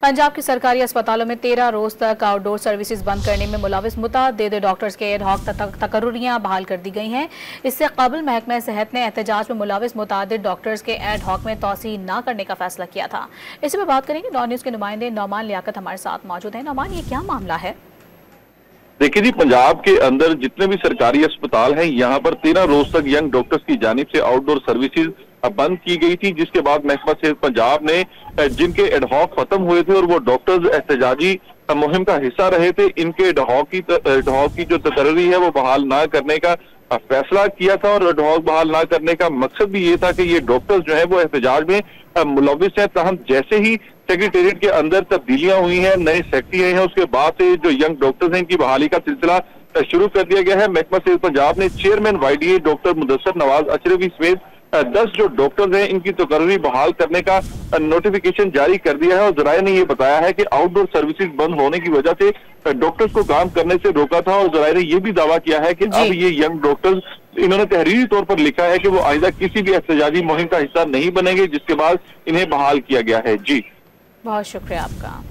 पंजाब के सरकारी अस्पतालों में 13 रोज तक आउटडोर सर्विसेज बंद करने में मुलविस मुतअद्दिद डॉक्टर्स के एडहॉक तकर्रुरियां बहाल कर दी गई हैं। इससे कबल महकमा सेहत ने एहतजाज में मुलविस मुतअद्दिद डॉक्टर्स के एडहॉक में तोसी न करने का फैसला किया था। इसी में बात करेंगे। नॉन न्यूज के नुमाइंदे नौमान लियाकत हमारे साथ मौजूद हैं। नौमान, ये क्या मामला है? देखिए जी, पंजाब के अंदर जितने भी सरकारी अस्पताल हैं, यहाँ पर 13 रोज तक यंग डॉक्टर्स की जानिब से आउटडोर सर्विसेज बंद की गई थी, जिसके बाद महकमा सेहत पंजाब ने जिनके एडहॉक खत्म हुए थे और वो डॉक्टर्स एहतजाजी मुहिम का हिस्सा रहे थे, इनके एडहॉक की जो तकर्री है वो बहाल ना करने का फैसला किया था। और एडहॉक बहाल ना करने का मकसद भी ये था कि ये डॉक्टर्स जो है वो एहतजाज में मुलविस हैं। ताहम जैसे ही सेक्रेटेरिएट के अंदर तब्दीलियां हुई हैं, नए सेक्रेटरी आए हैं, उसके बाद से जो यंग डॉक्टर्स हैं इनकी बहाली का सिलसिला शुरू कर दिया गया है। महकमा सेहत पंजाब ने chairman YDA doctor Mudassar Nawaz Ashrafi समेत 10 जो डॉक्टर्स हैं इनकी तकर्री बहाल करने का नोटिफिकेशन जारी कर दिया है। और जराये ने ये बताया है कि आउटडोर सर्विसेज बंद होने की वजह से डॉक्टर्स को काम करने से रोका था। और जराये ने ये भी दावा किया है कि अब ये यंग डॉक्टर्स, इन्होंने तहरीरी तौर पर लिखा है कि वो आइंदा किसी भी एहतजाजी मुहिम का हिस्सा नहीं बनेंगे, जिसके बाद इन्हें बहाल किया गया है। जी, बहुत शुक्रिया आपका।